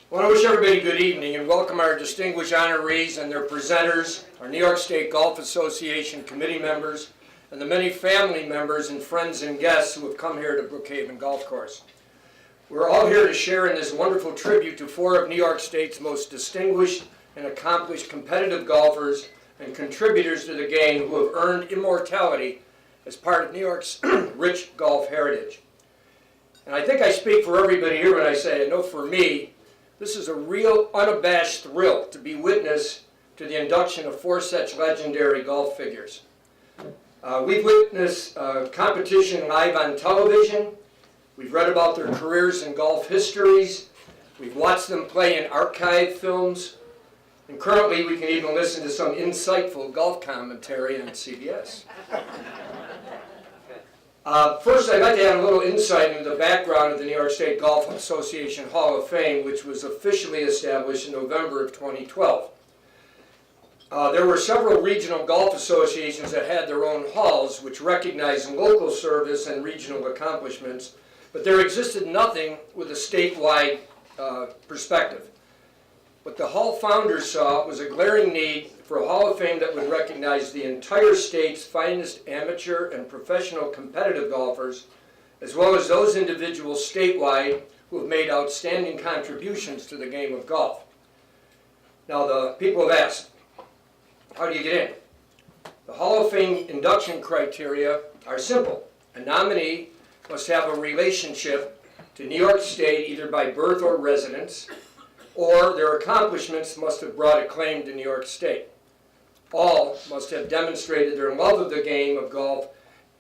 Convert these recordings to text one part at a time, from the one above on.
I want to wish everybody good evening and welcome our distinguished honorees and their presenters, our New York State Golf Association committee members, and the many family members and friends and guests who have come here to Brookhaven Golf Course. We're all here to share in this wonderful tribute to four of New York State's most distinguished and accomplished competitive golfers and contributors to the game who have earned immortality as part of New York's rich golf heritage. And I think I speak for everybody here when I say, I know for me, this is a real unabashed thrill to be witness to the induction of four such legendary golf figures. We've witnessed competition live on television. We've read about their careers and golf histories. We've watched them play in archive films. And currently we can even listen to some insightful golf commentary on CBS. First, I'd like to add a little insight into the background of the New York State Golf Association Hall of Fame, which was officially established in November of 2012. There were several regional golf associations that had their own halls, which recognized local service and regional accomplishments, but there existed nothing with a statewide perspective. What the Hall founders saw was a glaring need for a Hall of Fame that would recognize the entire state's finest amateur and professional competitive golfers, as well as those individuals statewide who have made outstanding contributions to the game of golf. Now, the people have asked, how do you get in? The Hall of Fame induction criteria are simple. A nominee must have a relationship to New York State either by birth or residence, or their accomplishments must have brought acclaim to New York State. All must have demonstrated their love of the game of golf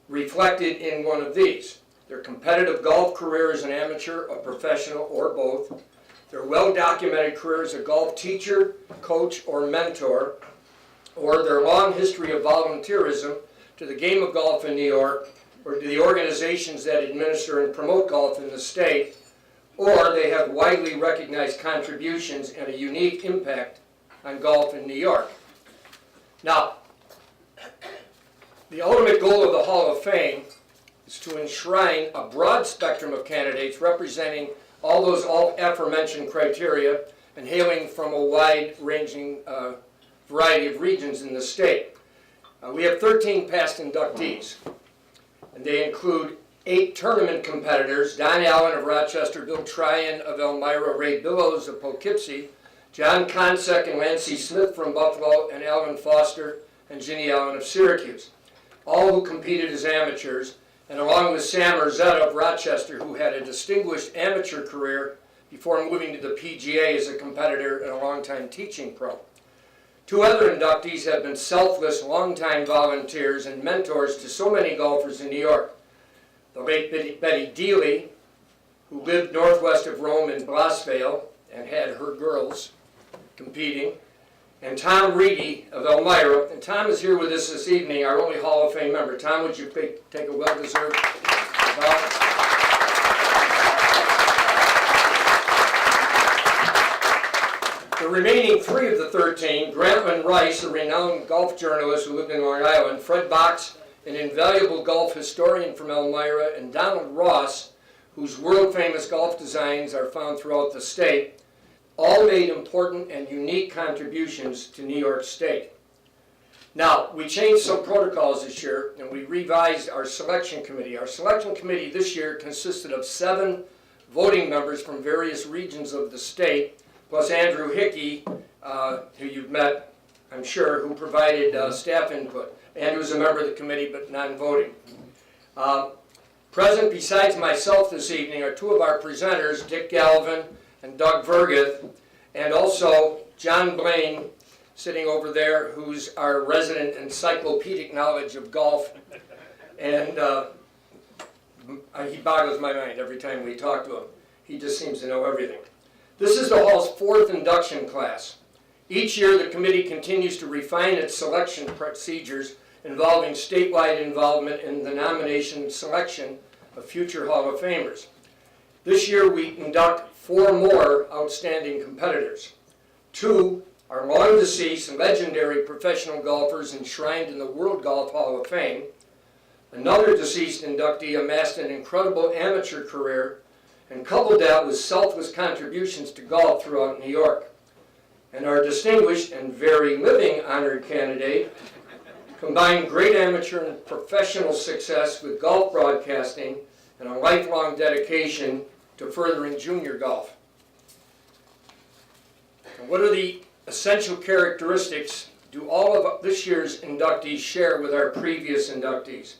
reflected in one of these: their competitive golf career as an amateur, a professional, or both, their well-documented career as a golf teacher, coach, or mentor, or their long history of volunteerism to the game of golf in New York, or to the organizations that administer and promote golf in the state, or they have widely recognized contributions and a unique impact on golf in New York. Now, the ultimate goal of the Hall of Fame is to enshrine a broad spectrum of candidates representing all those aforementioned criteria and hailing from a wide-ranging variety of regions in the state. We have 13 past inductees, and they include 8 tournament competitors: Don Allen of Rochester, Bill Tryon of Elmira, Ray Billows of Poughkeepsie, John Consek and Lancey Smith from Buffalo, and Alan Foster and Ginny Allen of Syracuse, all who competed as amateurs, and along with Sam Urzetta of Rochester, who had a distinguished amateur career before moving to the PGA as a competitor and a longtime teaching pro. 2 other inductees have been selfless, longtime volunteers and mentors to so many golfers in New York. The late Betty Dealey, who lived northwest of Rome in Blossvale and had her girls competing, and Tom Reedy of Elmira. And Tom is here with us this evening, our only Hall of Fame member. Tom, would you take a well-deserved bow? The remaining 3 of the 13, Grantland Rice, a renowned golf journalist who lived in Long Island, Fred Box, an invaluable golf historian from Elmira, and Donald Ross, whose world-famous golf designs are found throughout the state, all made important and unique contributions to New York State. Now, we changed some protocols this year, and we revised our selection committee. Our selection committee this year consisted of 7 voting members from various regions of the state, plus Andrew Hickey, who you've met, I'm sure, who provided staff input. Andrew's a member of the committee, but non-voting. Present besides myself this evening are 2 of our presenters, Dick Galvin and Doug Vergeth, and also John Blaine, sitting over there, who's our resident encyclopedic knowledge of golf. And he boggles my mind every time we talk to him. He just seems to know everything. This is the Hall's 4th induction class. Each year, the committee continues to refine its selection procedures involving statewide involvement in the nomination and selection of future Hall of Famers. This year, we induct 4 more outstanding competitors. 2 are long-deceased and legendary professional golfers enshrined in the World Golf Hall of Fame. Another deceased inductee amassed an incredible amateur career and coupled that with selfless contributions to golf throughout New York. And our distinguished and very living honored candidate combined great amateur and professional success with golf broadcasting and a lifelong dedication to furthering junior golf. And what are the essential characteristics do all of this year's inductees share with our previous inductees?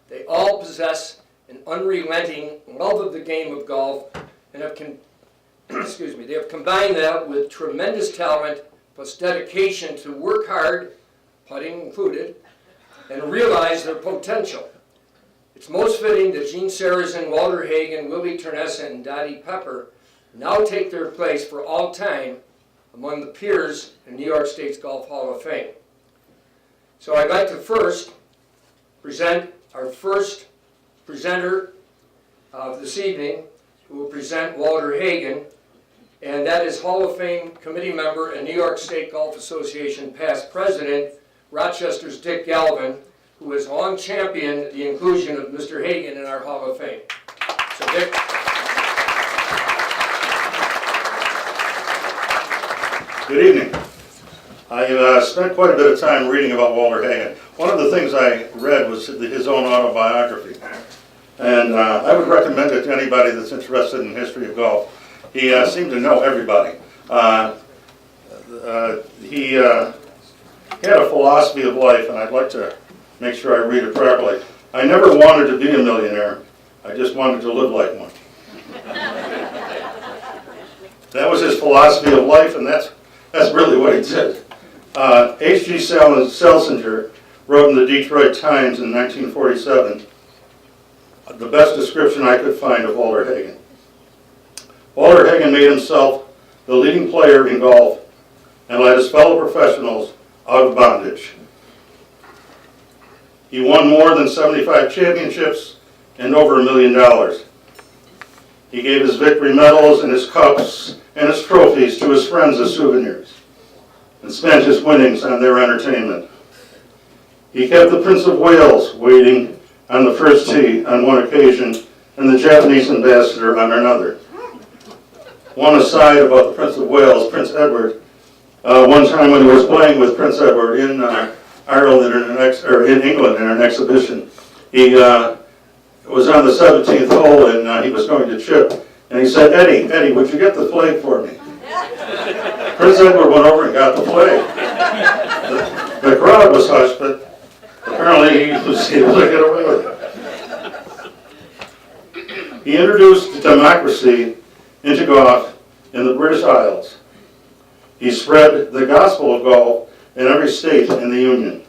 They all possess an unrelenting love of the game of golf and have they have combined that with tremendous talent plus dedication to work hard, putting included, and realize their potential. It's most fitting that Gene Sarazen, Walter Hagen, Willie Turnesa, and Dottie Pepper now take their place for all time among the peers in New York State's Golf Hall of Fame. So I'd like to first present our first presenter of this evening, who will present Walter Hagen, and that is Hall of Fame committee member and New York State Golf Association past president, Rochester's Dick Galvin, who has long championed the inclusion of Mr. Hagen in our Hall of Fame. So Dick. Good evening. I spent quite a bit of time reading about Walter Hagen. One of the things I read was his own autobiography. And I would recommend it to anybody that's interested in the history of golf. He seemed to know everybody. He had a philosophy of life, and I'd like to make sure I read it properly. I never wanted to be a millionaire. I just wanted to live like one. That was his philosophy of life, and that's really what he did. H.G. Selsinger wrote in the Detroit Times in 1947 the best description I could find of Walter Hagen. Walter Hagen made himself the leading player in golf and led his fellow professionals out of bondage. He won more than 75 championships and over $1 million. He gave his victory medals and his cups and his trophies to his friends as souvenirs and spent his winnings on their entertainment. He kept the Prince of Wales waiting on the first tee on one occasion and the Japanese ambassador on another. One aside about the Prince of Wales, Prince Edward, one time when he was playing with Prince Edward in Ireland in England in an exhibition, he was on the 17th hole and he was going to chip, and he said, Eddie, would you get the flag for me? Prince Edward went over and got the flag. The crowd was hushed, but apparently he was able to get away with it. He introduced democracy into golf in the British Isles. He spread the gospel of golf in every state in the Union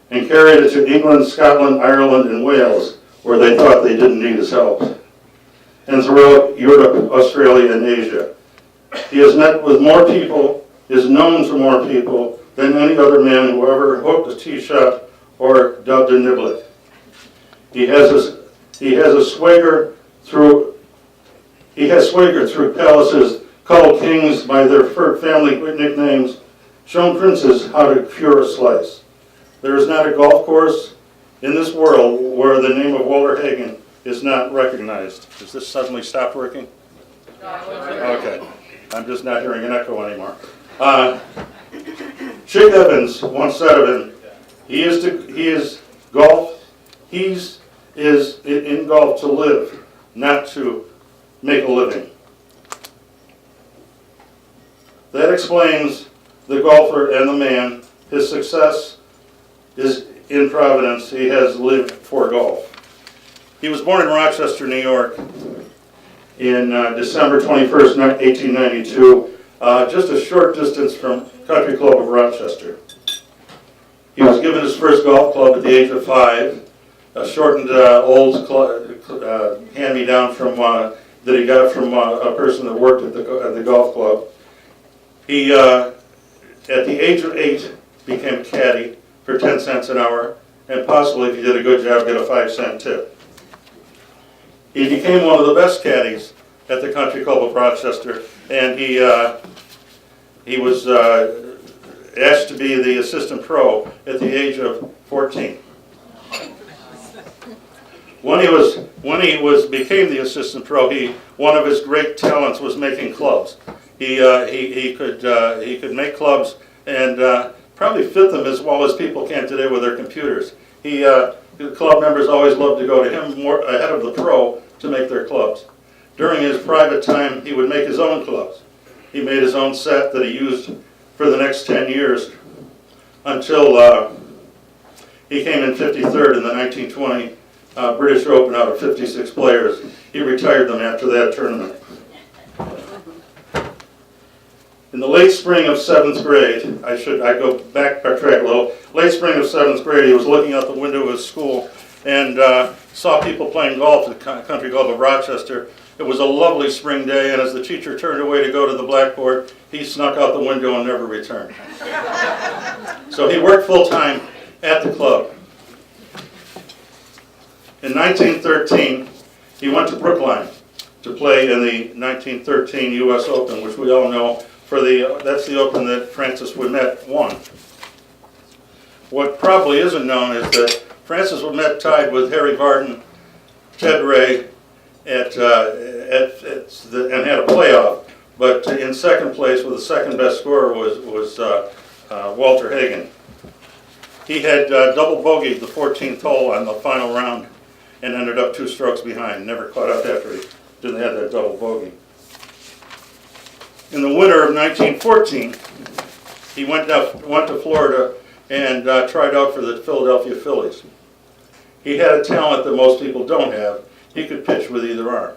and carried it to England, Scotland, Ireland, and Wales, where they thought they didn't need his help, and throughout Europe, Australia, and Asia. He has met with more people, is known to more people than any other man who ever hooked a tee shot or dubbed a niblet. He has swaggered through palaces, called kings by their family nicknames, shown princes how to cure a slice. There is not a golf course in this world where the name of Walter Hagen is not recognized. Has this suddenly stopped working? Okay. I'm just not hearing an echo anymore. Chick Evans once said of him, he is in golf to live, not to make a living. That explains the golfer and the man. His success is in Providence. He has lived for golf. He was born in Rochester, New York in December 21st, 1892, just a short distance from Country Club of Rochester. He was given his first golf club at the age of 5, a shortened old hand-me-down that he got from a person that worked at the golf club. He, at the age of 8, became a caddy for 10 cents an hour, and possibly, if he did a good job, get a 5-cent tip. He became one of the best caddies at the Country Club of Rochester, and he was asked to be the assistant pro at the age of 14. When he was When he became the assistant pro, one of his great talents was making clubs. He could make clubs and probably fit them as well as people can today with their computers. The club members always loved to go to him more ahead of the pro to make their clubs. During his private time, he would make his own clubs. He made his own set that he used for the next 10 years until he came in 53rd in the 1920 British Open out of 56 players. He retired them after that tournament. In the late spring of 7th grade, I go back track a little. Late spring of 7th grade, he was looking out the window of his school and saw people playing golf at the Country Club of Rochester. It was a lovely spring day, and as the teacher turned away to go to the blackboard, he snuck out the window and never returned. So he worked full-time at the club. In 1913, he went to Brookline to play in the 1913 U.S. Open, which we all know. That's the Open that Francis Ouimet won. What probably isn't known is that Francis Ouimet tied with Harry Vardon, Ted Ray, and had a playoff. But in second place with the second best scorer was Walter Hagen. He had double bogeyed the 14th hole on the final round and ended up 2 strokes behind. Never caught up after he didn't have that double bogey. In the winter of 1914, he went to Florida and tried out for the Philadelphia Phillies. He had a talent that most people don't have. He could pitch with either arm.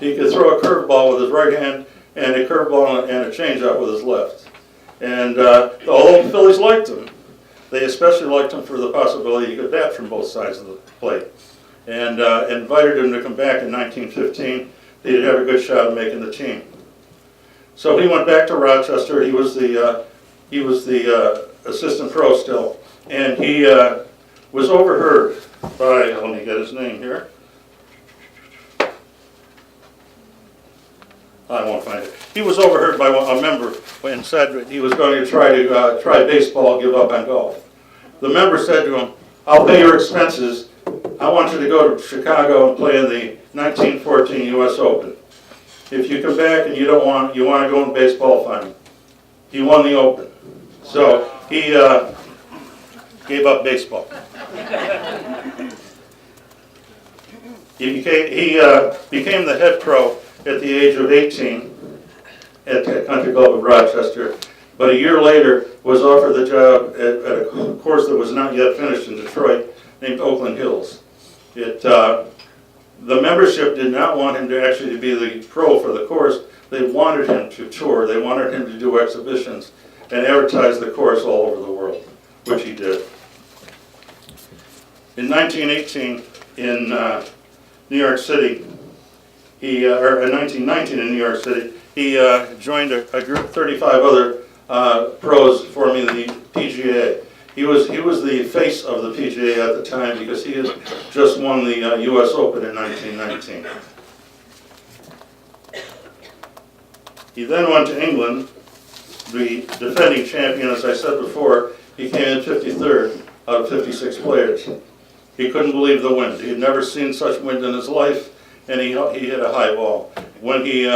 He could throw a curveball with his right hand and a curveball and a changeup with his left. And although the Phillies liked him, they especially liked him for the possibility he could bat from both sides of the plate. And invited him to come back in 1915. He'd have a good shot at making the team. So he went back to Rochester. He was the assistant pro still, and he was overheard by, let me get his name here. I won't find it. He was overheard by a member and said that he was going to try baseball, give up on golf. The member said to him, "I'll pay your expenses. I want you to go to Chicago and play in the 1914 U.S. Open. If you come back and you want to go in baseball, fine." He won the Open. So he gave up baseball. He became the head pro at the age of 18 at the Country Club of Rochester, but a year later was offered the job at a course that was not yet finished in Detroit named Oakland Hills. The membership did not want him to actually be the pro for the course. They wanted him to tour. They wanted him to do exhibitions and advertise the course all over the world, which he did. In 1918, in New York City, or in 1919 in New York City, he joined a group of 35 other pros forming the PGA. He was the face of the PGA at the time because he had just won the U.S. Open in 1919. He then went to England, the defending champion, as I said before. He came in 53rd out of 56 players. He couldn't believe the wind. He had never seen such wind in his life, and he hit a high ball. When he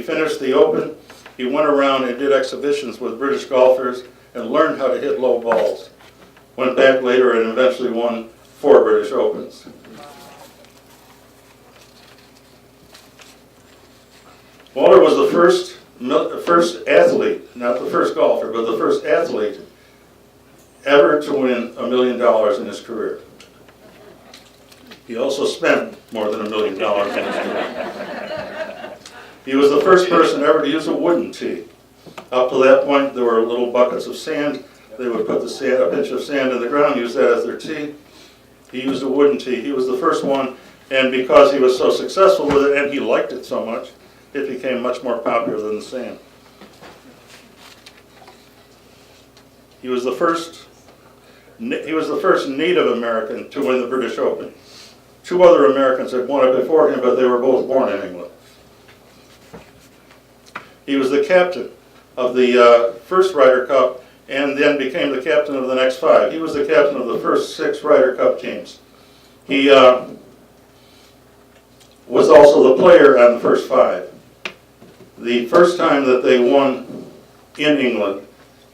finished the Open, he went around and did exhibitions with British golfers and learned how to hit low balls. Went back later and eventually won 4 British Opens. Walter was the first athlete, not the first golfer, but the first athlete ever to win $1 million in his career. He also spent more than $1 million in his career. He was the first person ever to use a wooden tee. Up to that point, there were little buckets of sand. They would put a pinch of sand in the ground, use that as their tee. He used a wooden tee. He was the first one, and because he was so successful with it and he liked it so much, it became much more popular than the sand. He was the first Native American to win the British Open. 2 other Americans had won it before him, but they were both born in England. He was the captain of the first Ryder Cup and then became the captain of the next 5. He was the captain of the first 6 Ryder Cup teams. He was also the player on the first 5. The first time that they won in England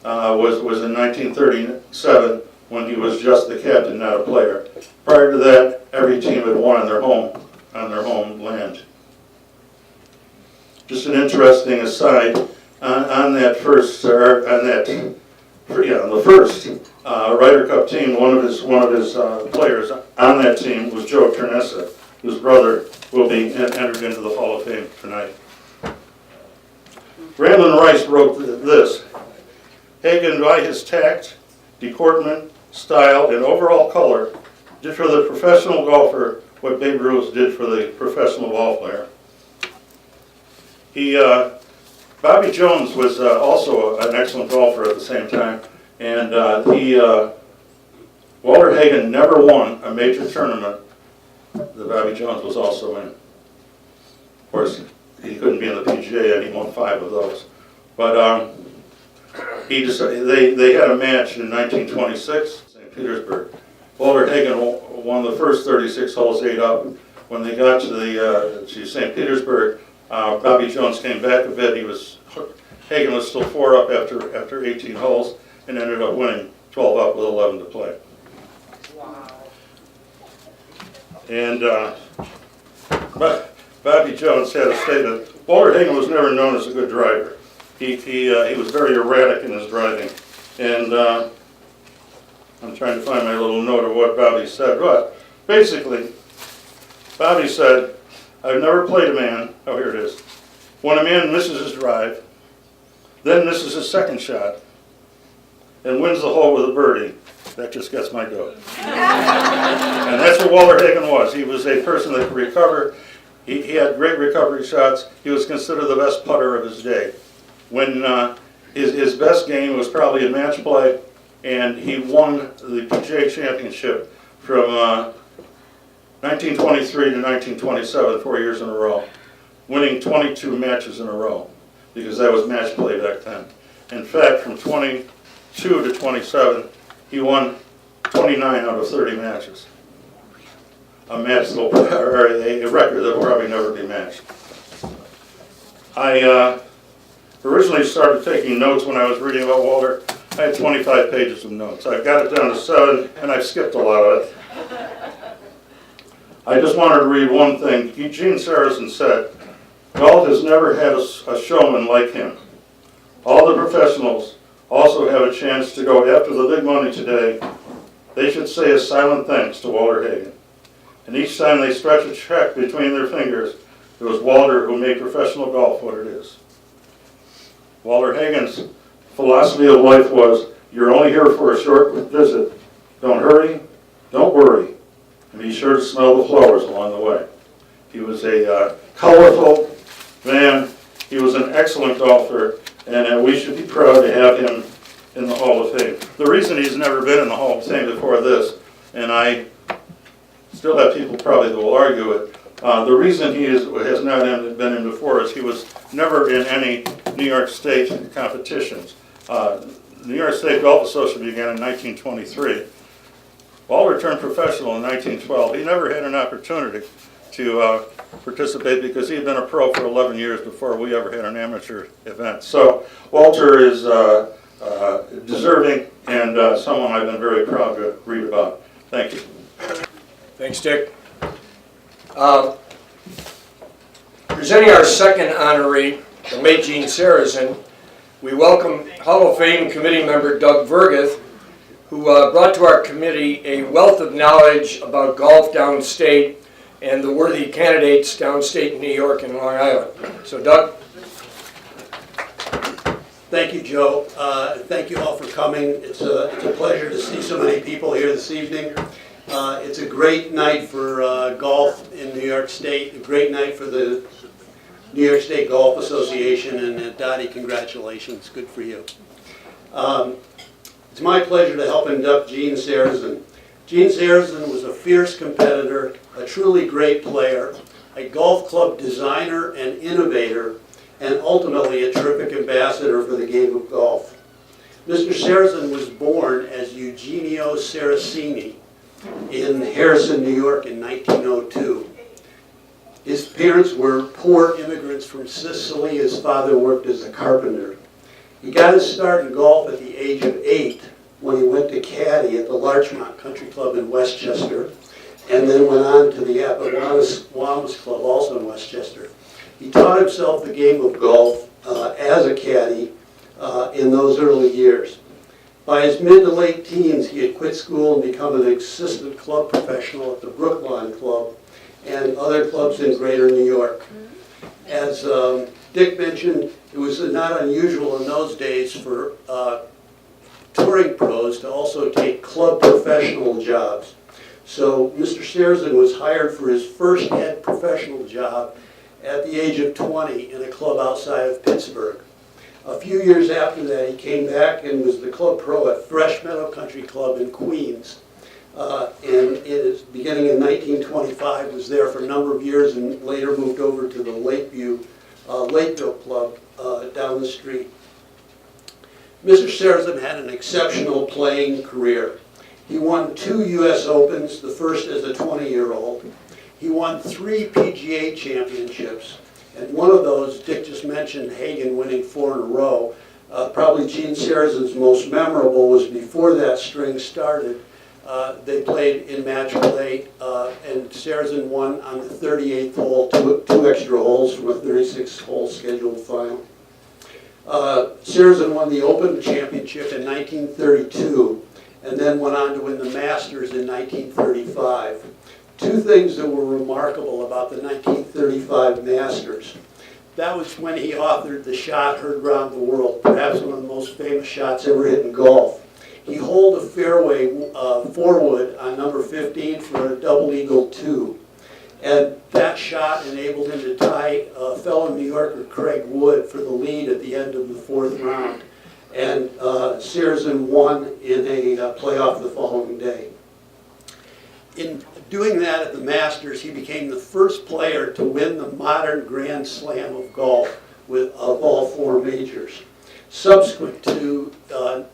was in 1937 when he was just the captain, not a player. Prior to that, every team had won on their homeland. Just an interesting aside on that first, the first Ryder Cup team. One of his players on that team was Joe Turnesa, whose brother will be entered into the Hall of Fame tonight. Ramlin Rice wrote this: Hagen, by his tact, deportment, style, and overall color, did for the professional golfer what Babe Ruth did for the professional ball player. Bobby Jones was also an excellent golfer at the same time, and Walter Hagen never won a major tournament that Bobby Jones was also in. Of course, he couldn't be in the PGA, and he won 5 of those. But they had a match in 1926, St. Petersburg. Walter Hagen won the first 36 holes 8 up. When they got to St. Petersburg, Bobby Jones came back a bit. Hagen was still 4 up after 18 holes and ended up winning 12 up with 11 to play. Wow. And Bobby Jones had a statement. Walter Hagen was never known as a good driver. He was very erratic in his driving. And I'm trying to find my little note of what Bobby said. But basically, Bobby said, I've never played a man, oh here it is, when a man misses his drive, then misses his second shot, and wins the hole with a birdie, that just gets my goat. And that's what Walter Hagen was. He was a person that could recover. He had great recovery shots. He was considered the best putter of his day. When his best game was probably in match play, and he won the PGA Championship from 1923 to 1927, 4 years in a row, winning 22 matches in a row, because that was match play back then. In fact, from 22 to 27, he won 29 out of 30 matches. A record that will probably never be matched. I originally started taking notes when I was reading about Walter. I had 25 pages of notes. I've got it down to 7, and I've skipped a lot of it. I just wanted to read one thing. Gene Sarazen said, golf has never had a showman like him. All the professionals also have a chance to go after the big money today. They should say a silent thanks to Walter Hagen. And each time they stretch a check between their fingers, it was Walter who made professional golf what it is. Walter Hagen's philosophy of life was, you're only here for a short visit. Don't hurry, don't worry, and be sure to smell the flowers along the way. He was a colorful man. He was an excellent golfer, and we should be proud to have him in the Hall of Fame. The reason he's never been in the Hall of Fame before this, and I still have people probably that will argue it, the reason he has not been in before is he was never in any New York State competitions. The New York State Golf Association began in 1923. Walter turned professional in 1912. He never had an opportunity to participate because he had been a pro for 11 years before we ever had an amateur event. So Walter is deserving and someone I've been very proud to read about. Thank you. Thanks, Dick. Presenting our second honoree, the late Gene Sarazen, we welcome Hall of Fame committee member Doug Vergeth, who brought to our committee a wealth of knowledge about golf downstate and the worthy candidates downstate in New York and Long Island. So, Doug. Thank you, Joe. Thank you all for coming. It's a pleasure to see so many people here this evening. It's a great night for golf in New York State, a great night for the New York State Golf Association, and Dottie, congratulations. Good for you. It's my pleasure to help induct Gene Sarazen. Gene Sarazen was a fierce competitor, a truly great player, a golf club designer and innovator, and ultimately a terrific ambassador for the game of golf. Mr. Sarazen was born as Eugenio Saraceni in Harrison, New York in 1902. His parents were poor immigrants from Sicily. His father worked as a carpenter. He got his start in golf at the age of 8 when he went to caddy at the Larchmont Country Club in Westchester, and then went on to the Appomattox Club, also in Westchester. He taught himself the game of golf as a caddy in those early years. By his mid to late teens, he had quit school and become an assistant club professional at the Brookhaven Club and other clubs in greater New York. As Dick mentioned, it was not unusual in those days for touring pros to also take club professional jobs. So Mr. Sarazen was hired for his first head professional job at the age of 20 in a club outside of Pittsburgh. A few years after that, he came back and was the club pro at Fresh Meadow Country Club in Queens. And beginning in 1925, was there for a number of years and later moved over to the Lakeville Club down the street. Mr. Sarazen had an exceptional playing career. He won 2 U.S. Opens, the first as a 20-year-old. He won 3 PGA championships, and one of those, Dick just mentioned Hagen winning 4 in a row. Probably Gene Sarazen's most memorable was before that string started. They played in match play, and Sarazen won on the 38th hole, two extra holes from a 36-hole scheduled final. Sarazen won the Open Championship in 1932, and then went on to win the Masters in 1935. 2 things that were remarkable about the 1935 Masters. That was when he authored the shot heard around the world, perhaps one of the most famous shots ever hit in golf. He holed a fairway 4-wood on number 15 for a double eagle 2. And that shot enabled him to tie fellow New Yorker Craig Wood for the lead at the end of the 4th round. And Sarazen won in a playoff the following day. In doing that at the Masters, he became the first player to win the modern Grand Slam of golf of all 4 majors. Subsequent to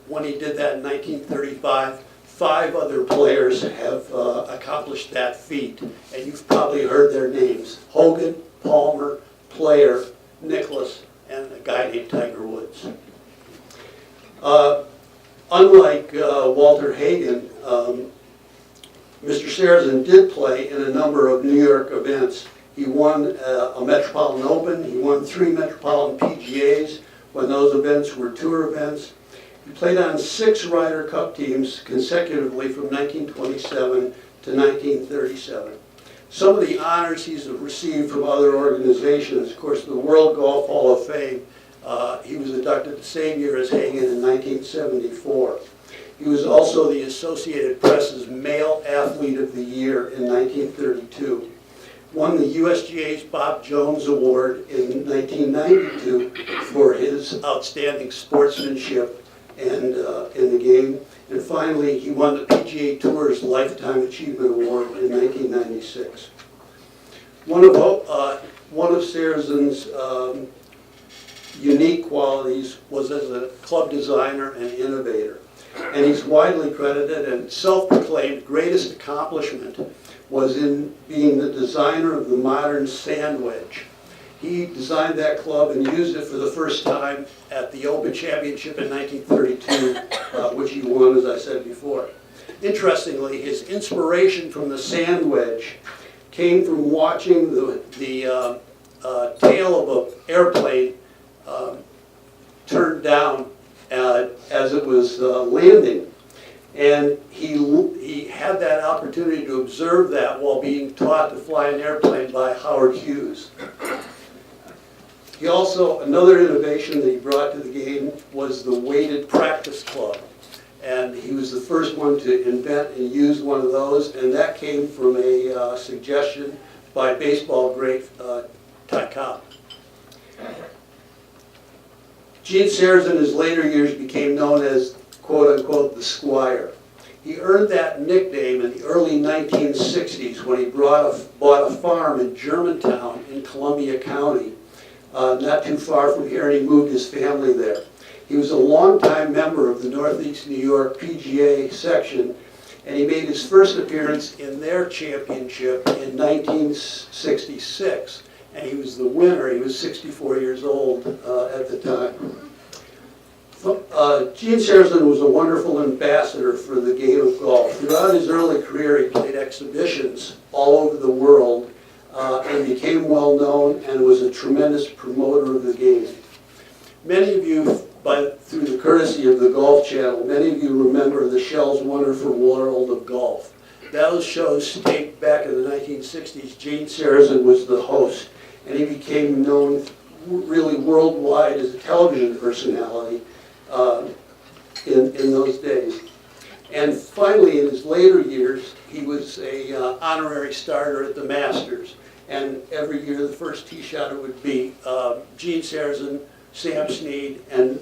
when he did that in 1935, 5 other players have accomplished that feat, and you've probably heard their names: Hogan, Palmer, Player, Nicklaus, and a guy named Tiger Woods. Unlike Walter Hagen, Mr. Sarazen did play in a number of New York events. He won a Metropolitan Open, he won 3 Metropolitan PGAs when those events were tour events. He played on 6 Ryder Cup teams consecutively from 1927 to 1937. Some of the honors he's received from other organizations, of course, the World Golf Hall of Fame, he was inducted the same year as Hagen in 1974. He was also the Associated Press's Male Athlete of the Year in 1932. Won the USGA's Bob Jones Award in 1992 for his outstanding sportsmanship and in the game. And finally, he won the PGA Tour's Lifetime Achievement Award in 1996. One of Sarazen's unique qualities was as a club designer and innovator. And he's widely credited, and self-proclaimed greatest accomplishment was in being the designer of the modern sand wedge. He designed that club and used it for the first time at the Open Championship in 1932, which he won, as I said before. Interestingly, his inspiration from the sand wedge came from watching the tail of an airplane turned down as it was landing. And he had that opportunity to observe that while being taught to fly an airplane by Howard Hughes. He also, another innovation that he brought to the game was the weighted practice club. And he was the first one to invent and use one of those, and that came from a suggestion by baseball great Ty Cobb. Gene Sarazen in his later years became known as, quote-unquote, the Squire. He earned that nickname in the early 1960s when he bought a farm in Germantown in Columbia County, not too far from here, and he moved his family there. He was a longtime member of the Northeast New York PGA section, and he made his first appearance in their championship in 1966, and he was the winner. He was 64 years old at the time. Gene Sarazen was a wonderful ambassador for the game of golf. Throughout his early career, he played exhibitions all over the world and became well known and was a tremendous promoter of the game. Many of you, through the courtesy of the Golf Channel, many of you remember the Shell's Wonderful World of Golf. Those shows date back in the 1960s. Gene Sarazen was the host, and he became known really worldwide as a television personality in those days. And finally, in his later years, he was a honorary starter at the Masters. And every year, the first tee shotter would be Gene Sarazen, Sam Snead, and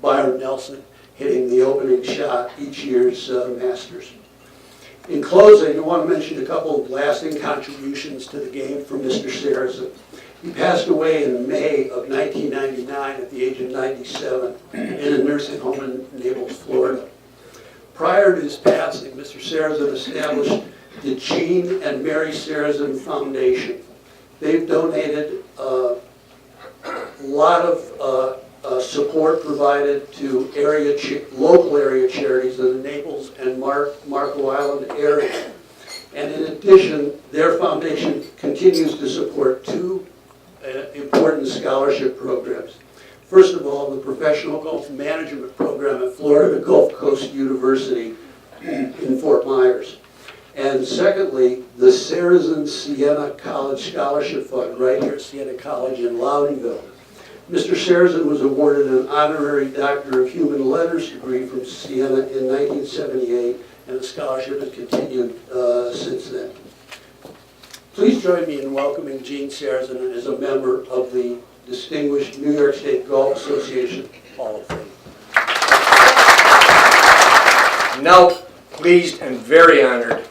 Byron Nelson hitting the opening shot each year's Masters. In closing, I want to mention a couple of lasting contributions to the game from Mr. Sarazen. He passed away in May of 1999 at the age of 97 in a nursing home in Naples, Florida. Prior to his passing, Mr. Sarazen established the Gene and Mary Sarazen Foundation. They've donated a lot of support provided to local area charities in the Naples and Marco Island area. And in addition, their foundation continues to support two important scholarship programs. First of all, the Professional Golf Management Program at Florida Gulf Coast University in Fort Myers. And secondly, the Sarazen Siena College Scholarship Fund right here at Siena College in Loudonville. Mr. Sarazen was awarded an honorary Doctor of Human Letters degree from Siena in 1978, and the scholarship has continued since then. Please join me in welcoming Gene Sarazen as a member of the distinguished New York State Golf Association Hall of Fame. Now pleased and very honored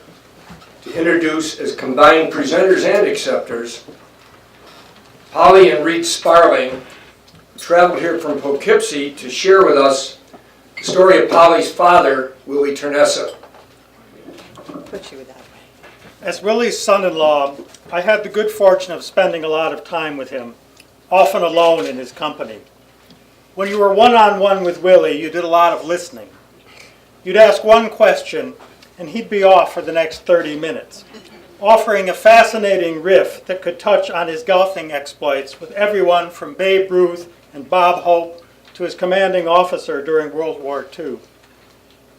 to introduce as combined presenters and acceptors Polly and Reed Sparling, who traveled here from Poughkeepsie to share with us the story of Polly's father, Willie Turnesa. Put you that way. As Willie's son-in-law, I had the good fortune of spending a lot of time with him, often alone in his company. When you were one-on-one with Willie, you did a lot of listening. You'd ask one question, and he'd be off for the next 30 minutes, offering a fascinating riff that could touch on his golfing exploits with everyone from Babe Ruth and Bob Hope to his commanding officer during World War II.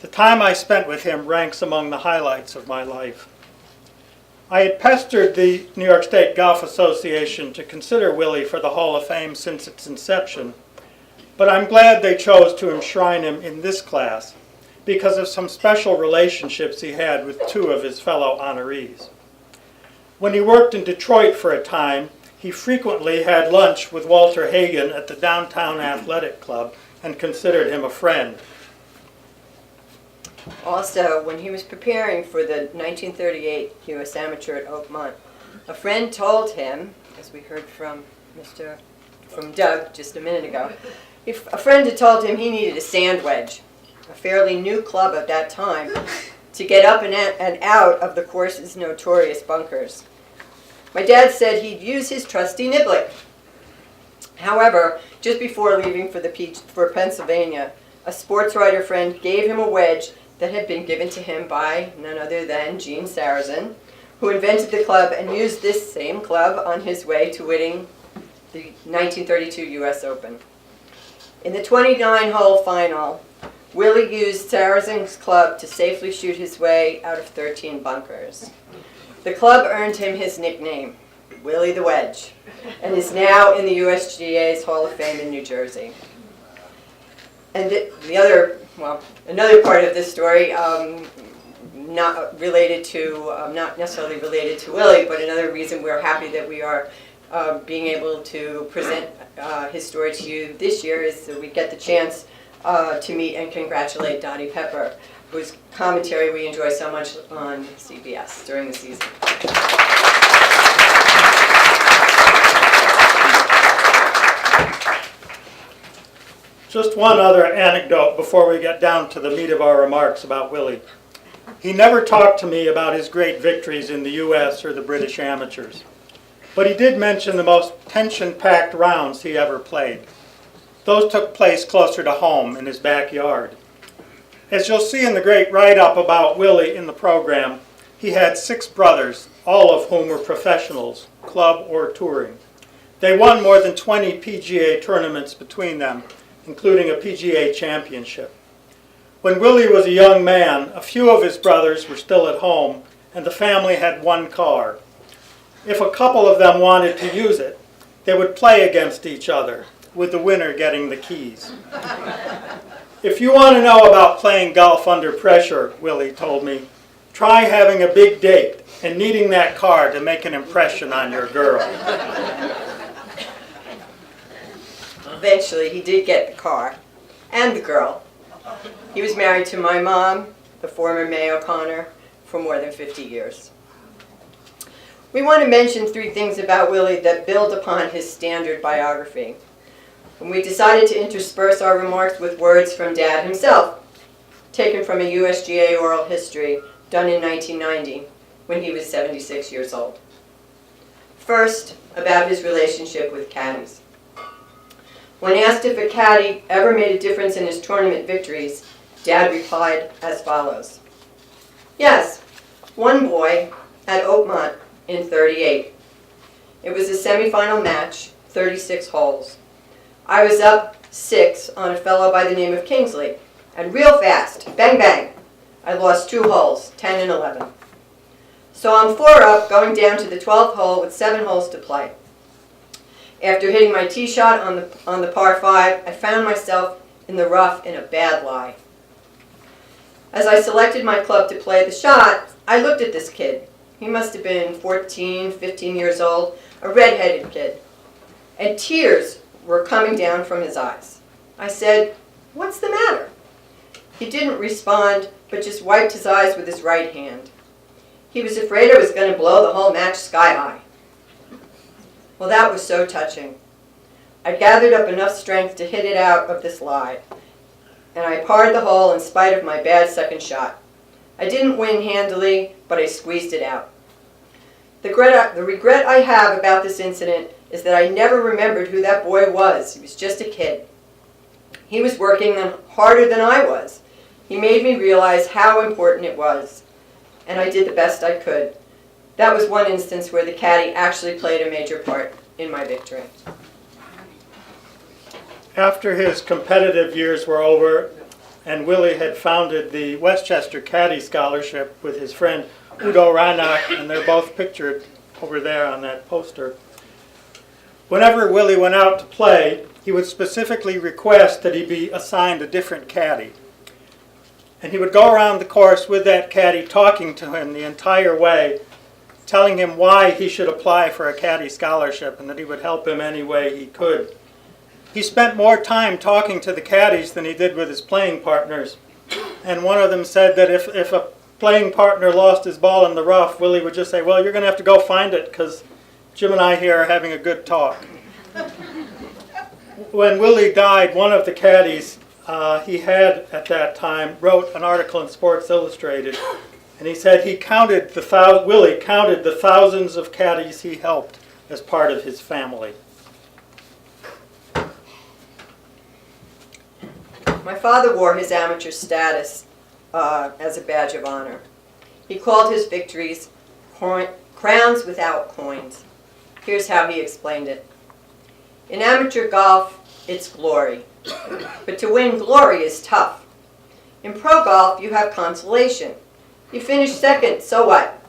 The time I spent with him ranks among the highlights of my life. I had pestered the New York State Golf Association to consider Willie for the Hall of Fame since its inception, but I'm glad they chose to enshrine him in this class because of some special relationships he had with two of his fellow honorees. When he worked in Detroit for a time, he frequently had lunch with Walter Hagen at the Downtown Athletic Club and considered him a friend. Also, when he was preparing for the 1938 U.S. Amateur at Oakmont, a friend told him, as we heard from Doug just a minute ago, a friend had told him he needed a sand wedge, a fairly new club at that time, to get up and out of the course's notorious bunkers. My dad said he'd use his trusty niblick. However, just before leaving for Pennsylvania, a sports writer friend gave him a wedge that had been given to him by none other than Gene Sarazen, who invented the club and used this same club on his way to winning the 1932 U.S. Open. In the 29-hole final, Willie used Sarazen's club to safely shoot his way out of 13 bunkers. The club earned him his nickname, Willie the Wedge, and is now in the USGA's Hall of Fame in New Jersey. And another part of this story, not necessarily related to Willie, but another reason we're happy that we are being able to present his story to you this year is that we get the chance to meet and congratulate Dottie Pepper, whose commentary we enjoy so much on CBS during the season. Just one other anecdote before we get down to the meat of our remarks about Willie. He never talked to me about his great victories in the U.S. or the British amateurs, but he did mention the most tension-packed rounds he ever played. Those took place closer to home in his backyard. As you'll see in the great write-up about Willie in the program, he had 6 brothers, all of whom were professionals, club or touring. They won more than 20 PGA tournaments between them, including a PGA championship. When Willie was a young man, a few of his brothers were still at home, and the family had 1 car. If a couple of them wanted to use it, they would play against each other, with the winner getting the keys. If you want to know about playing golf under pressure, Willie told me, try having a big date and needing that car to make an impression on your girl. Eventually, he did get the car and the girl. He was married to my mom, the former May O'Connor, for more than 50 years. We want to mention 3 things about Willie that build upon his standard biography. And we decided to intersperse our remarks with words from Dad himself, taken from a USGA oral history done in 1990 when he was 76 years old. First, about his relationship with caddies. When asked if a caddy ever made a difference in his tournament victories, Dad replied as follows. Yes, one boy at Oakmont in 38. It was a semifinal match, 36 holes. I was up 6 on a fellow by the name of Kingsley, and real fast, bang bang, I lost 2 holes, 10 and 11. So I'm 4 up, going down to the 12th hole with 7 holes to play. After hitting my tee shot on the par 5, I found myself in the rough in a bad lie. As I selected my club to play the shot, I looked at this kid. He must have been 14, 15 years old, a red-headed kid. And tears were coming down from his eyes. I said, "What's the matter?" He didn't respond, but just wiped his eyes with his right hand. He was afraid I was going to blow the whole match sky high. Well, that was so touching. I gathered up enough strength to hit it out of this lie, and I parred the hole in spite of my bad second shot. I didn't win handily, but I squeezed it out. The regret I have about this incident is that I never remembered who that boy was. He was just a kid. He was working harder than I was. He made me realize how important it was, and I did the best I could. That was one instance where the caddy actually played a major part in my victory. After his competitive years were over, and Willie had founded the Westchester Caddy Scholarship with his friend Udo Reinach, and they're both pictured over there on that poster. Whenever Willie went out to play, he would specifically request that he be assigned a different caddy. And he would go around the course with that caddy, talking to him the entire way, telling him why he should apply for a caddy scholarship and that he would help him any way he could. He spent more time talking to the caddies than he did with his playing partners. And one of them said that if a playing partner lost his ball in the rough, Willie would just say, "Well, you're going to have to go find it because Jim and I here are having a good talk." When Willie died, one of the caddies he had at that time wrote an article in Sports Illustrated, and he said Willie counted the thousands of caddies he helped as part of his family. My father wore his amateur status as a badge of honor. He called his victories crowns without coins. Here's how he explained it. In amateur golf, it's glory. But to win glory is tough. In pro golf, you have consolation. You finish second, so what?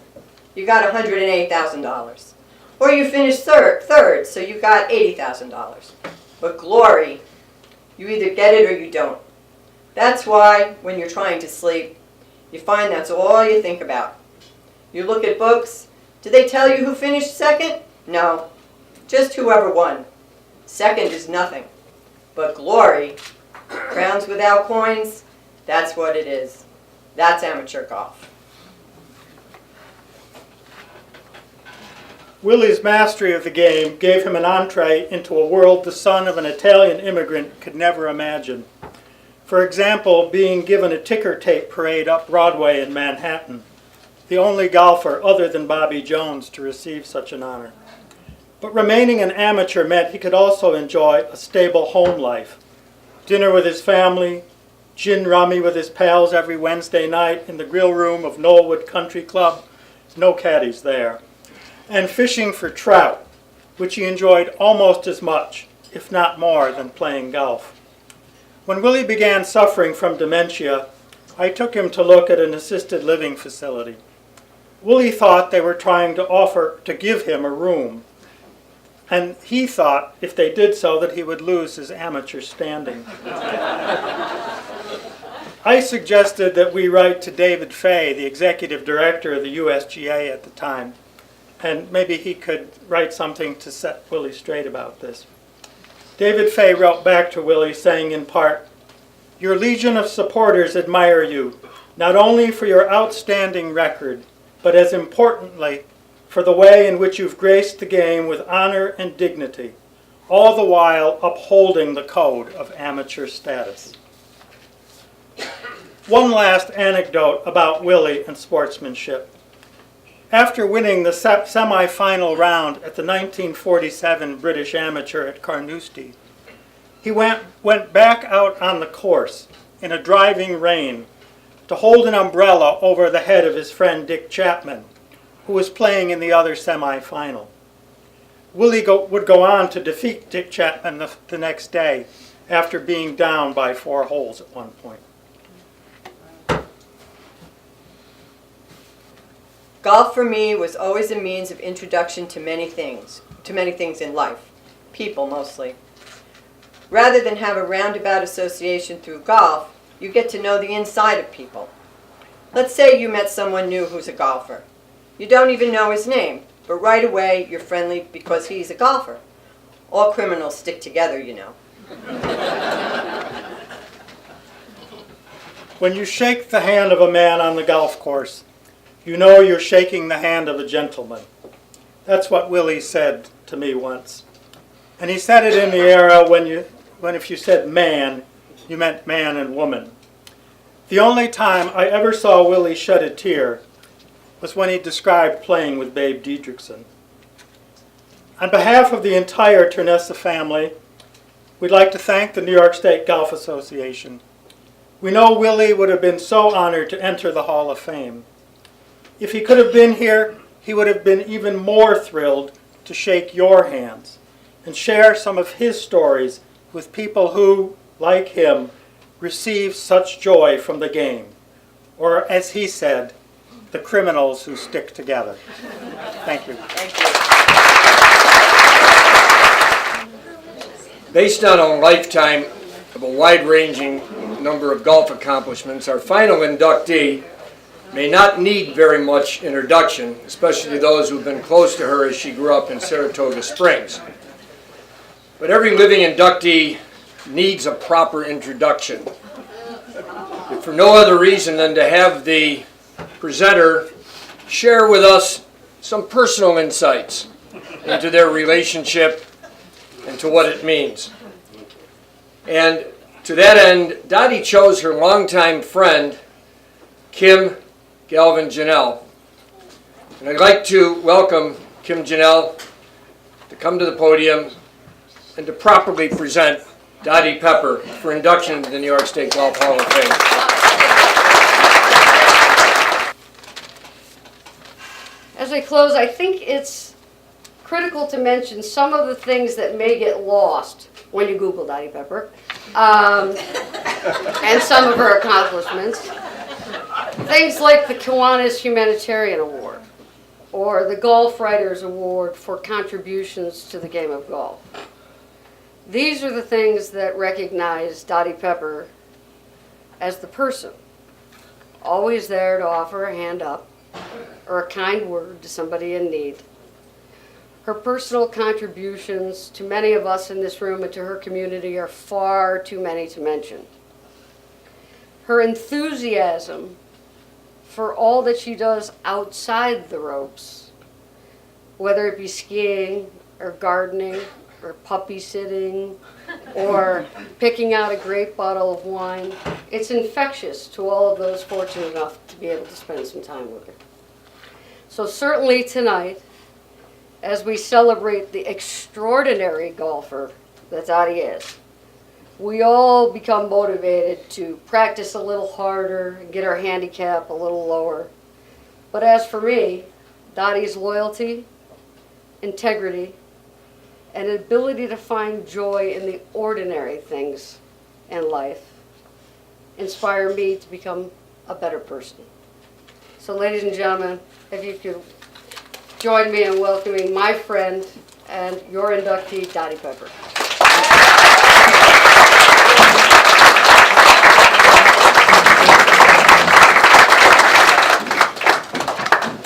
You got $108,000. Or you finish third, so you got $80,000. But glory, you either get it or you don't. That's why, when you're trying to sleep, you find that's all you think about. You look at books. Do they tell you who finished second? No, just whoever won. Second is nothing. But glory, crowns without coins, that's what it is. That's amateur golf. Willie's mastery of the game gave him an entree into a world the son of an Italian immigrant could never imagine. For example, being given a ticker tape parade up Broadway in Manhattan, the only golfer other than Bobby Jones to receive such an honor. But remaining an amateur meant he could also enjoy a stable home life. Dinner with his family, gin rummy with his pals every Wednesday night in the grill room of Knollwood Country Club, no caddies there, and fishing for trout, which he enjoyed almost as much, if not more, than playing golf. When Willie began suffering from dementia, I took him to look at an assisted living facility. Willie thought they were trying to offer to give him a room, and he thought if they did so that he would lose his amateur standing. I suggested that we write to David Fay, the executive director of the USGA at the time, and maybe he could write something to set Willie straight about this. David Fay wrote back to Willie saying in part, "Your legion of supporters admire you, not only for your outstanding record, but as importantly, for the way in which you've graced the game with honor and dignity, all the while upholding the code of amateur status." One last anecdote about Willie and sportsmanship. After winning the semi-final round at the 1947 British Amateur at Carnoustie, he went back out on the course in a driving rain to hold an umbrella over the head of his friend Dick Chapman, who was playing in the other semi-final. Willie would go on to defeat Dick Chapman the next day after being down by 4 holes at one point. Golf for me was always a means of introduction to many things in life, people mostly. Rather than have a roundabout association through golf, you get to know the inside of people. Let's say you met someone new who's a golfer. You don't even know his name, but right away you're friendly because he's a golfer. All criminals stick together, you know. When you shake the hand of a man on the golf course, you know you're shaking the hand of a gentleman. That's what Willie said to me once. And he said it in the era when if you said man, you meant man and woman. The only time I ever saw Willie shed a tear was when he described playing with Babe Diedrichson. On behalf of the entire Turnesa family, we'd like to thank the New York State Golf Association. We know Willie would have been so honored to enter the Hall of Fame. If he could have been here, he would have been even more thrilled to shake your hands and share some of his stories with people who, like him, receive such joy from the game, or as he said, the criminals who stick together. Thank you. Thank you. Based on a lifetime of a wide-ranging number of golf accomplishments, our final inductee may not need very much introduction, especially those who've been close to her as she grew up in Saratoga Springs. But every living inductee needs a proper introduction, if for no other reason than to have the presenter share with us some personal insights into their relationship and to what it means. And to that end, Dottie chose her longtime friend, Kim Galvin Janelle. And I'd like to welcome Kim Janelle to come to the podium and to properly present Dottie Pepper for induction into the New York State Golf Hall of Fame. As I close, I think it's critical to mention some of the things that may get lost when you Google Dottie Pepper, and some of her accomplishments. Things like the Kiwanis Humanitarian Award, or the Golf Writers Award for contributions to the game of golf. These are the things that recognize Dottie Pepper as the person, always there to offer a hand up or a kind word to somebody in need. Her personal contributions to many of us in this room and to her community are far too many to mention. Her enthusiasm for all that she does outside the ropes, whether it be skiing or gardening or puppy sitting or picking out a great bottle of wine. It's infectious to all of those fortunate enough to be able to spend some time with her. So certainly tonight, as we celebrate the extraordinary golfer that Dottie is, we all become motivated to practice a little harder and get our handicap a little lower. But as for me, Dottie's loyalty, integrity, and ability to find joy in the ordinary things in life inspire me to become a better person. So ladies and gentlemen, if you could join me in welcoming my friend and your inductee, Dottie Pepper.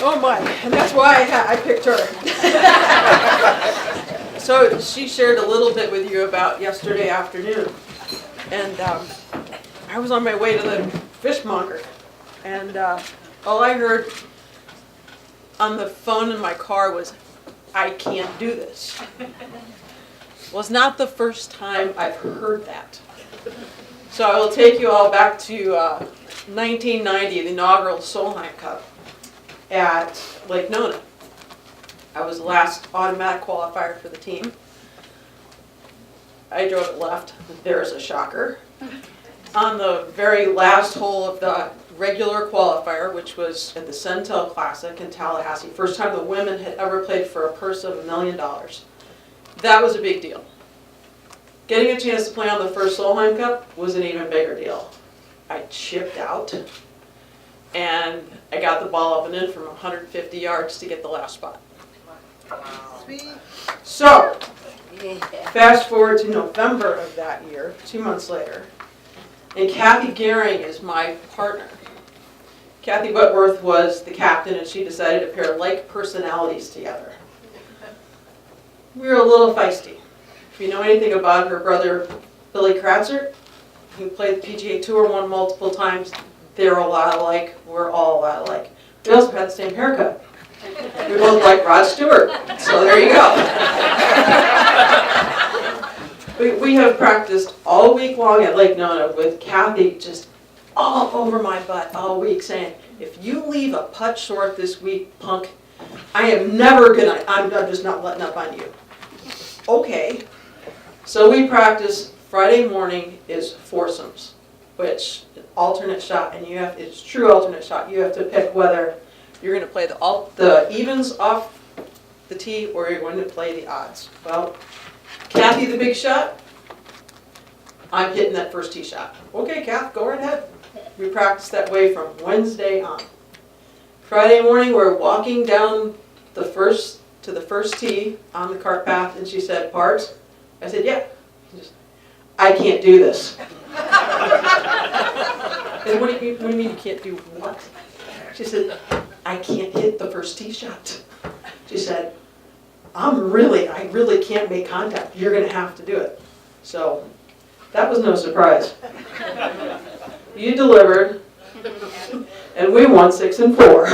Oh my, and that's why I picked her. So she shared a little bit with you about yesterday afternoon. And I was on my way to the fishmonger. And all I heard on the phone in my car was, "I can't do this." Well, it's not the first time I've heard that. So I will take you all back to 1990, the inaugural Solheim Cup at Lake Nona. I was the last automatic qualifier for the team. I drove it left. There's a shocker. On the very last hole of the regular qualifier, which was at the Centel Classic in Tallahassee, first time the women had ever played for a purse of $1 million. That was a big deal. Getting a chance to play on the first Solheim Cup was an even bigger deal. I chipped out, and I got the ball up and in from 150 yards to get the last spot. So, fast forward to November of that year, 2 months later, and Kathy Gehring is my partner. Kathy Whitworth was the captain, and she decided to pair like personalities together. We were a little feisty. If you know anything about her brother, Billy Kratzer, who played the PGA Tour, won multiple times, they're a lot alike, we're all a lot alike. We also had the same haircut. We both like Rod Stewart, so there you go. We have practiced all week long at Lake Nona with Kathy just all over my butt all week saying, "If you leave a putt short this week, punk, I'm just not letting up on you." Okay. So we practice. Friday morning is foursomes, which alternate shot, and it's true alternate shot. You have to pick whether you're going to play the evens off the tee or you're going to play the odds. Well, Kathy, the big shot, I'm hitting that first tee shot. Okay, Kath, go right ahead. We practiced that way from Wednesday on. Friday morning, we're walking down to the first tee on the cart path, and she said, "Parts?" I said, "Yeah." "I can't do this." And what do you mean you can't do what? She said, "I can't hit the first tee shot." She said, I really can't make contact. You're going to have to do it." So that was no surprise. You delivered, and we won 6-4.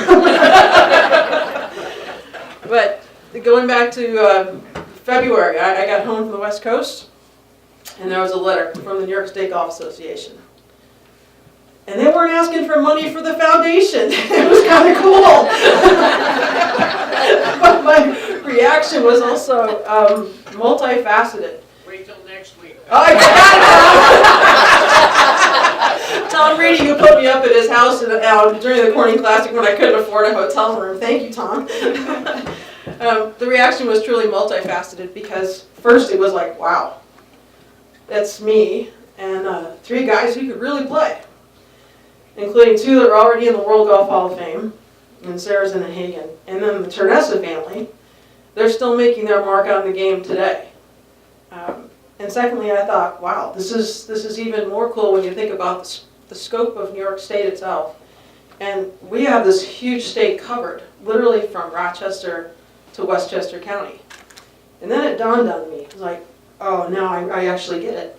But going back to February, I got home from the West Coast, and there was a letter from the New York State Golf Association. And they weren't asking for money for the foundation. It was kind of cool. But my reaction was also multifaceted. Wait till next week. Oh, I forgot. Tom Reedy, who put me up at his house during the Corning Classic when I couldn't afford a hotel room. Thank you, Tom. The reaction was truly multifaceted because first it was like, wow, that's me and 3 guys who could really play, including 2 that were already in the World Golf Hall of Fame, and Sarazen and Hagen. And then the Turnesa family, they're still making their mark on the game today. And secondly, I thought, wow, this is even more cool when you think about the scope of New York State itself. And we have this huge state covered, literally from Rochester to Westchester County. And then it dawned on me, it was like, oh, now I actually get it.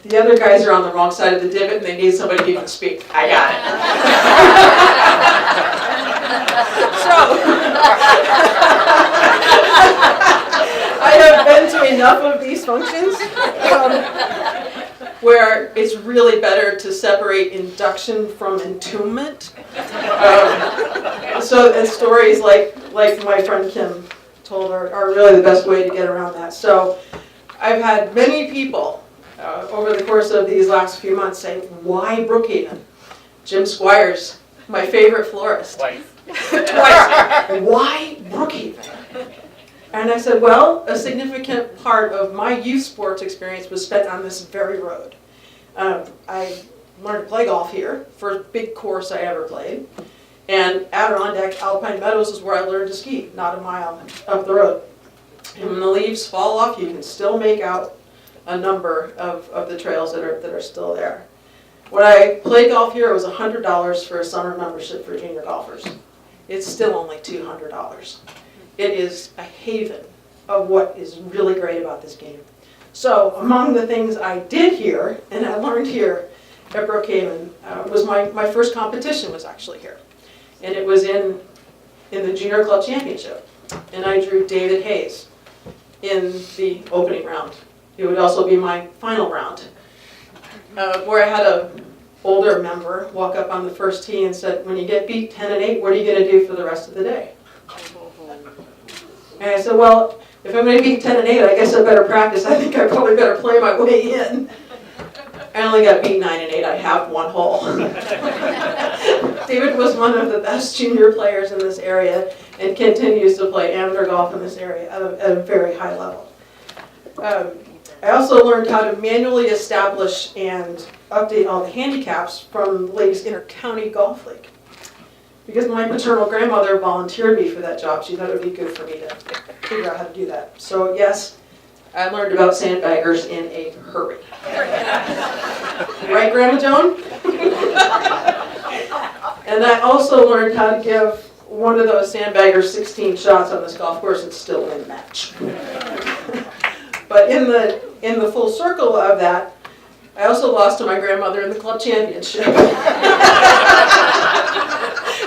The other guys are on the wrong side of the divot and they need somebody who can speak. I got it. I have been to enough of these functions where it's really better to separate induction from entombment. And stories like my friend Kim told are really the best way to get around that. So I've had many people over the course of these last few months say, why Brookhaven? Jim Squires, my favorite florist. Twice. Why Brookhaven? And I said, well, a significant part of my youth sports experience was spent on this very road. I learned to play golf here, first big course I ever played. And Adirondack Alpine Meadows is where I learned to ski, not a mile up the road. And when the leaves fall off, you can still make out a number of the trails that are still there. When I played golf here, it was $100 for a summer membership for junior golfers. It's still only $200. It is a haven of what is really great about this game. So among the things I did here, and I learned here at Brookhaven, was my first competition was actually here. And it was in the Junior Club Championship. And I drew David Hayes in the opening round. It would also be my final round, where I had an older member walk up on the first tee and said, when you get beat 10-8, what are you going to do for the rest of the day? And I said, well, if I'm going to beat 10-8, I guess I better practice. I think I probably better play my way in. I only got beat 9-8. I have one hole. David was one of the best junior players in this area and continues to play amateur golf in this area at a very high level. I also learned how to manually establish and update all the handicaps from the Ladies Inter-County Golf League. Because my maternal grandmother volunteered me for that job, she thought it would be good for me to figure out how to do that. So yes, I learned about sandbaggers in a hurry. Right, Grandma Joan? And I also learned how to give one of those sandbaggers 16 shots on this golf course and still win the match. But in the full circle of that, I also lost to my grandmother in the club championship.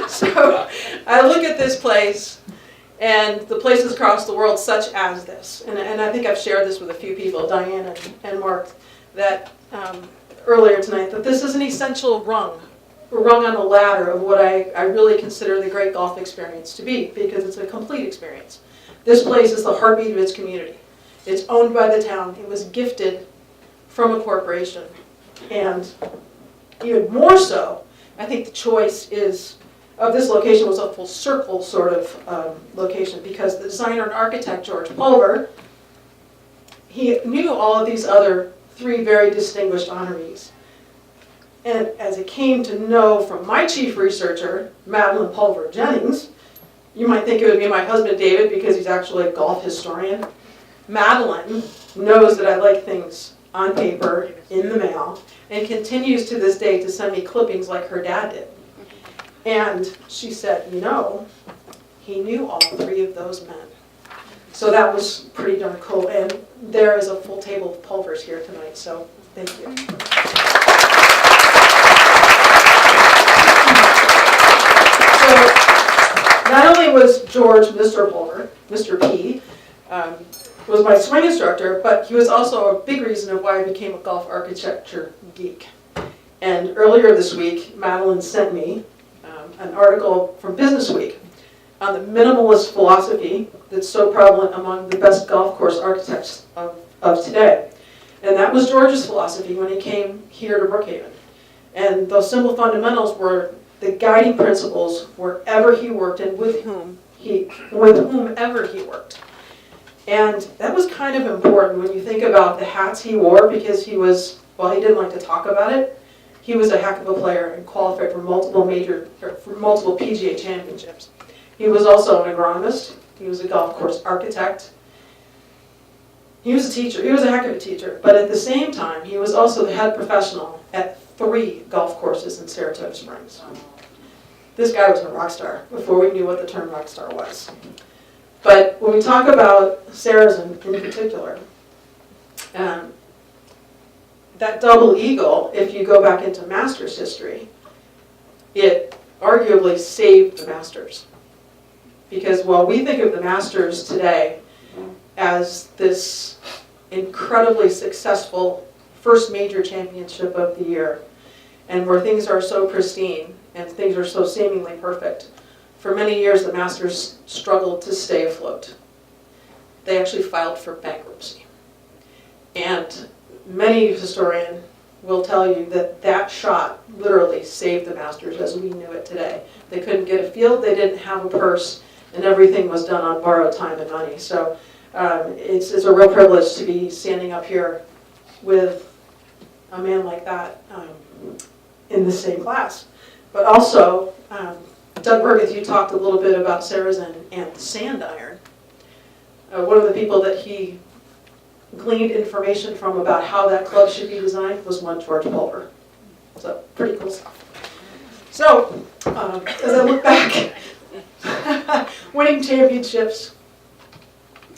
So I look at this place and the places across the world such as this, and I think I've shared this with a few people, Diane and Mark, that earlier tonight, that this is an essential rung on the ladder of what I really consider the great golf experience to be, because it's a complete experience. This place is the heartbeat of its community. It's owned by the town. It was gifted from a corporation. And even more so, I think the choice of this location was a full circle sort of location, because the designer and architect, George Pulver, he knew all of these other 3 very distinguished honorees. And as it came to know from my chief researcher, Madeline Pulver Jennings, you might think it would be my husband David because he's actually a golf historian. Madeline knows that I like things on paper, in the mail, and continues to this day to send me clippings like her dad did. And she said, you know, he knew all 3 of those men. So that was pretty darn cool. And there is a full table of Pulvers here tonight, so thank you. So not only was George Mr. Pulver, Mr. P, was my swing instructor, but he was also a big reason of why I became a golf architecture geek. And earlier this week, Madeline sent me an article from Business Week on the minimalist philosophy that's so prevalent among the best golf course architects of today. And that was George's philosophy when he came here to Brookhaven. And those simple fundamentals were the guiding principles wherever he worked and with whomever he worked. And that was kind of important when you think about the hats he wore, because he was, while he didn't like to talk about it, he was a heck of a player and qualified for multiple PGA championships. He was also an agronomist. He was a golf course architect. He was a teacher. He was a heck of a teacher. But at the same time, he was also the head professional at 3 golf courses in Saratoga Springs. This guy was a rock star before we knew what the term rock star was. But when we talk about Sarazen in particular, that double eagle, if you go back into Masters history, it arguably saved the Masters. Because while we think of the Masters today as this incredibly successful first major championship of the year, and where things are so pristine and things are so seemingly perfect. For many years, the Masters struggled to stay afloat. They actually filed for bankruptcy. And many historians will tell you that that shot literally saved the Masters as we knew it today. They couldn't get a field, they didn't have a purse, and everything was done on borrowed time and money. So it's a real privilege to be standing up here with a man like that in the same class. But also, Doug Burgess, you talked a little bit about Sarazen and the sand iron. One of the people that he gleaned information from about how that club should be designed was one George Pulver. So pretty cool stuff. So as I look back, winning championships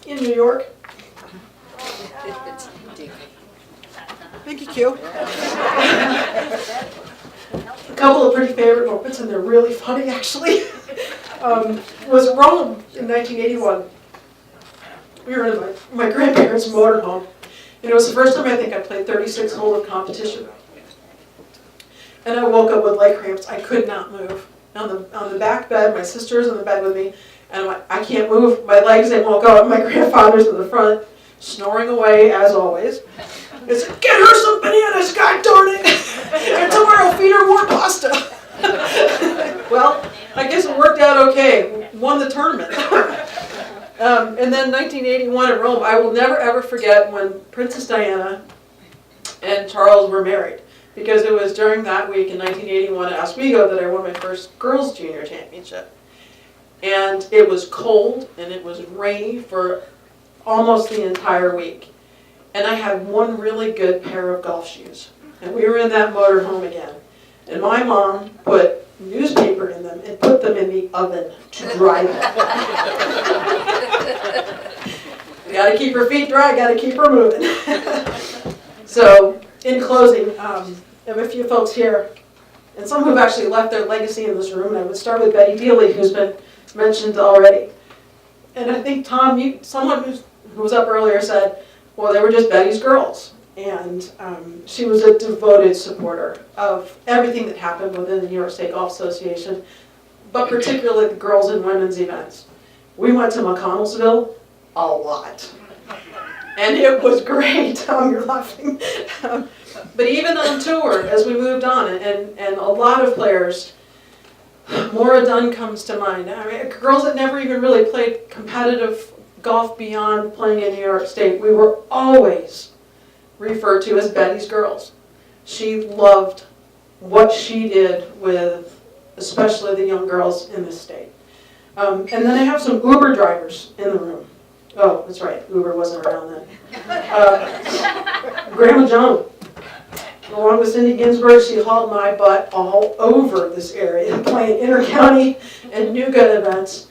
in New York. Thank you, Q. A couple of pretty favorite moments, and they're really funny actually, was Rome in 1981. We were in my grandparents' motorhome, and it was the first time I think I played 36 holes of competition. And I woke up with leg cramps. I could not move. On the back bed, my sister's in the bed with me, and I'm like, I can't move. My legs, they won't go. My grandfather's in the front, snoring away as always. I said, get her some bananas, god darn it! And tomorrow feed her more pasta. Well, I guess it worked out okay. Won the tournament. And then 1981 in Rome, I will never ever forget when Princess Diana and Charles were married. Because it was during that week in 1981 at Oswego that I won my first girls' junior championship. And it was cold and it was rainy for almost the entire week. And I had one really good pair of golf shoes. And we were in that motorhome again. And my mom put newspaper in them and put them in the oven to dry them. Gotta keep her feet dry, gotta keep her moving. So, in closing, I have a few folks here, and some who have actually left their legacy in this room, and I would start with Betty Dealey, who's been mentioned already. And I think, Tom, someone who was up earlier said, well, they were just Betty's girls. And she was a devoted supporter of everything that happened within the New York State Golf Association, but particularly the girls and women's events. We went to McConnellsville a lot. And it was great. Tom, you're laughing. But even on tour, as we moved on, and a lot of players, Maura Dunn comes to mind. I mean, girls that never even really played competitive golf beyond playing in New York State, we were always referred to as Betty's girls. She loved what she did with especially the young girls in this state. And then I have some Uber drivers in the room. Oh, that's right, Uber wasn't around then. Grandma Joan, along with Cindy Ginsburg, she hauled my butt all over this area, playing inter-county and NYSGA events.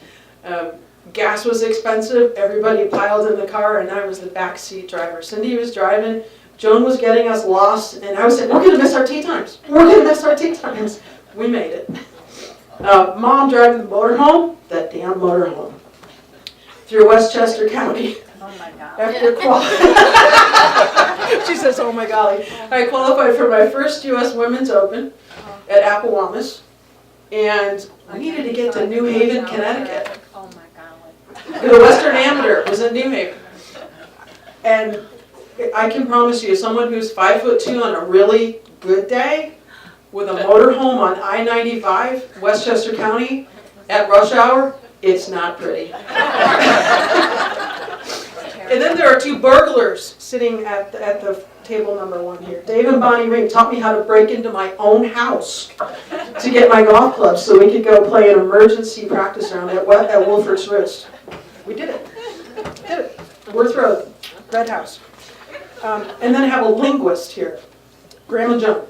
Gas was expensive, everybody piled in the car, and I was the backseat driver. Cindy was driving, Joan was getting us lost, and I was saying, we're going to miss our tee times. We're going to miss our tee times. We made it. Mom driving the motorhome, that damn motorhome, through Westchester County. Oh my God. After she says, oh my golly. I qualified for my first U.S. Women's Open at Appowamus, and I needed to get to New Haven, Connecticut. Oh my golly. The Western Amateur was in New Haven. And I can promise you, someone who's 5'2" on a really good day, with a motorhome on I-95, Westchester County, at rush hour, it's not pretty. And then there are two burglars sitting at the table number one here. Dave and Bonnie Ring taught me how to break into my own house to get my golf clubs so we could go play an emergency practice round at Wolford's Roost. We did it. Did it. Worth Road, Red House. And then I have a linguist here, Grandma Joan.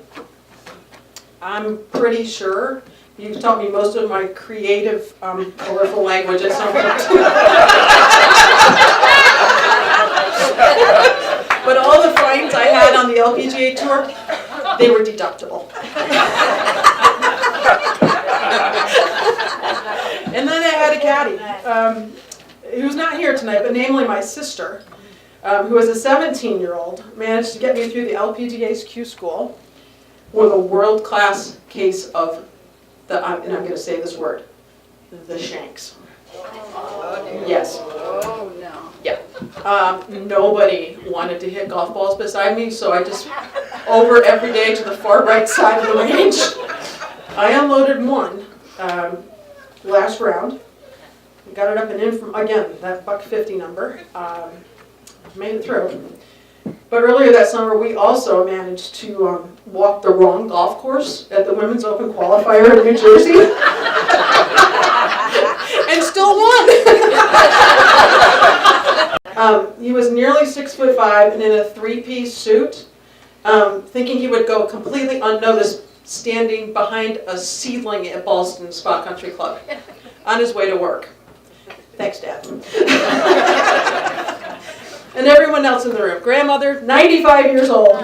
I'm pretty sure you've taught me most of my creative, colorful language at some point. But all the fines I had on the LPGA tour, they were deductible. And then I had a caddy. who's not here tonight, but namely my sister, who is a 17-year-old, managed to get me through the LPGA's Q school with a world-class case of and I'm going to say this word, the shanks. Yes. Oh, no. Yeah. Nobody wanted to hit golf balls beside me, so I just over every day to the far right side of the range. I unloaded one last round. Got it up and in from, again, that $150 number. Made it through. But earlier that summer, we also managed to walk the wrong golf course at the Women's Open Qualifier in New Jersey. And still won. He was nearly 6'5" and in a three-piece suit, thinking he would go completely unnoticed, standing behind a seedling at Ballston Spa Country Club on his way to work. Thanks, Dad. And everyone else in the room. Grandmother, 95 years old.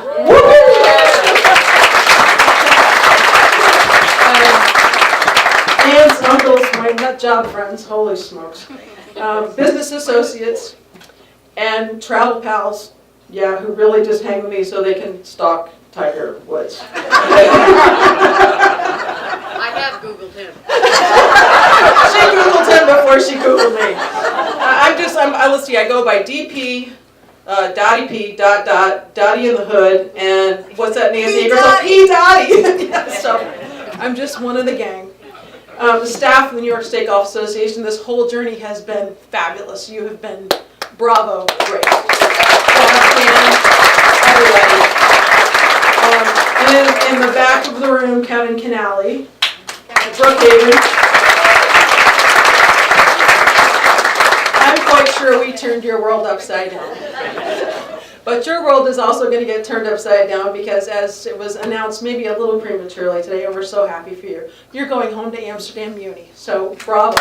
Aunts, uncles, my nut job friends, holy smokes. Business associates, and travel pals, yeah, who really just hang with me so they can stalk Tiger Woods. I have Googled him. She Googled him before she Googled me. Let's see, I go by DP, Dottie P, Dottie in the hood, and what's that, Nancy Ingersoll? P. Dottie. Yeah, so I'm just one of the gang. The staff of the New York State Golf Association, this whole journey has been fabulous. You have been bravo, great. Everybody. And in the back of the room, Kevin Canale, Brookhaven. I'm quite sure we turned your world upside down. But your world is also going to get turned upside down because, as it was announced maybe a little prematurely today, and we're so happy for you, you're going home to Amsterdam Uni. So, bravo.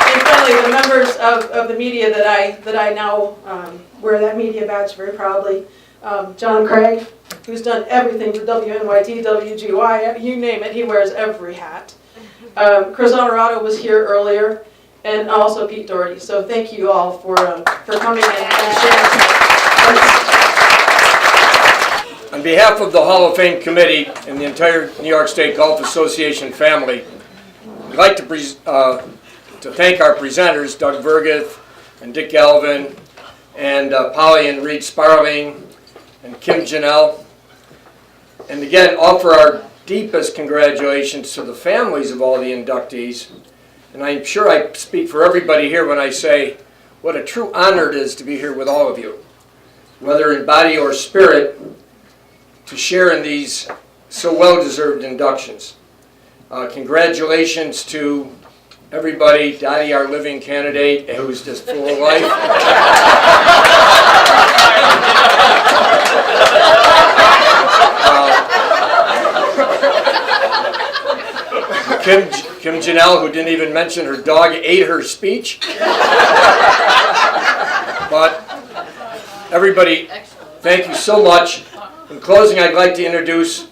And finally, the members of the media that I now wear that media badge very proudly. John Craig, who's done everything for WNYT, WGY, you name it, he wears every hat. Chris Honorato was here earlier, and also Pete Doherty. So thank you all for coming in and sharing. On behalf of the Hall of Fame Committee and the entire New York State Golf Association family, I'd like to thank our presenters, Doug Vergeth and Dick Galvin, and Polly and Reed Sparling, and Kim Janelle. And again, offer our deepest congratulations to the families of all the inductees. And I'm sure I speak for everybody here when I say what a true honor it is to be here with all of you, whether in body or spirit, to share in these so well-deserved inductions. Congratulations to everybody, Dottie, our living candidate, who's just full of life. Kim Janelle, who didn't even mention her dog ate her speech. But everybody, thank you so much. In closing, I'd like to introduce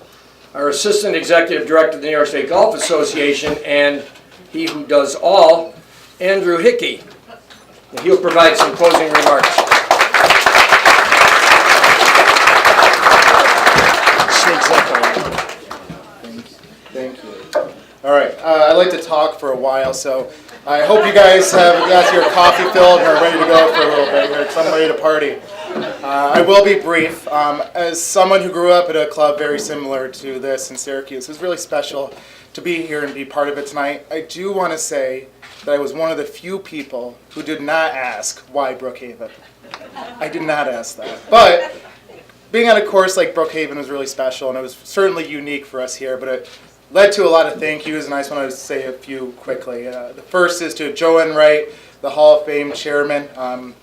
our Assistant Executive Director of the New York State Golf Association and he who does all, Andrew Hickey. And he'll provide some closing remarks. Thank you. All right, I'd like to talk for a while, so I hope you guys have got your coffee filled and are ready to go for a little bit here, because I'm ready to party. I will be brief. As someone who grew up at a club very similar to this in Syracuse, it was really special to be here and be part of it tonight. I do want to say that I was one of the few people who did not ask why Brookhaven. I did not ask that. But being on a course like Brookhaven was really special, and it was certainly unique for us here, but it led to a lot of thank yous, and I just want to say a few quickly. The first is to Joe Enright, the Hall of Fame chairman.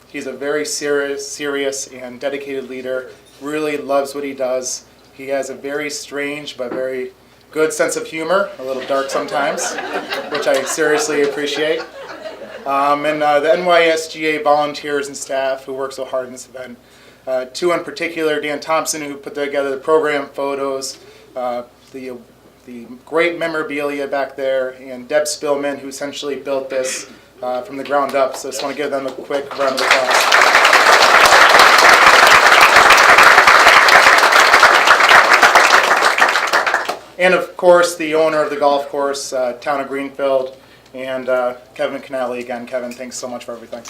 He's a very serious and dedicated leader, really loves what he does. He has a very strange but very good sense of humor, a little dark sometimes, which I seriously appreciate. And the NYSGA volunteers and staff who work so hard in this event. Two in particular, Dan Thompson, who put together the program photos, the the great memorabilia back there, and Deb Spillman, who essentially built this from the ground up. So I just want to give them a quick round of applause. And of course, the owner of the golf course, Town of Greenfield, and Kevin Canelli. Again, Kevin, thanks so much for everything.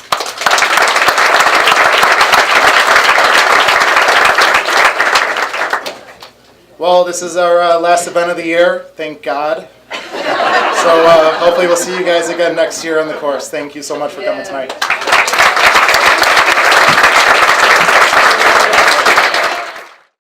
Well, this is our last event of the year, thank God. So hopefully we'll see you guys again next year on the course. Thank you so much for coming tonight.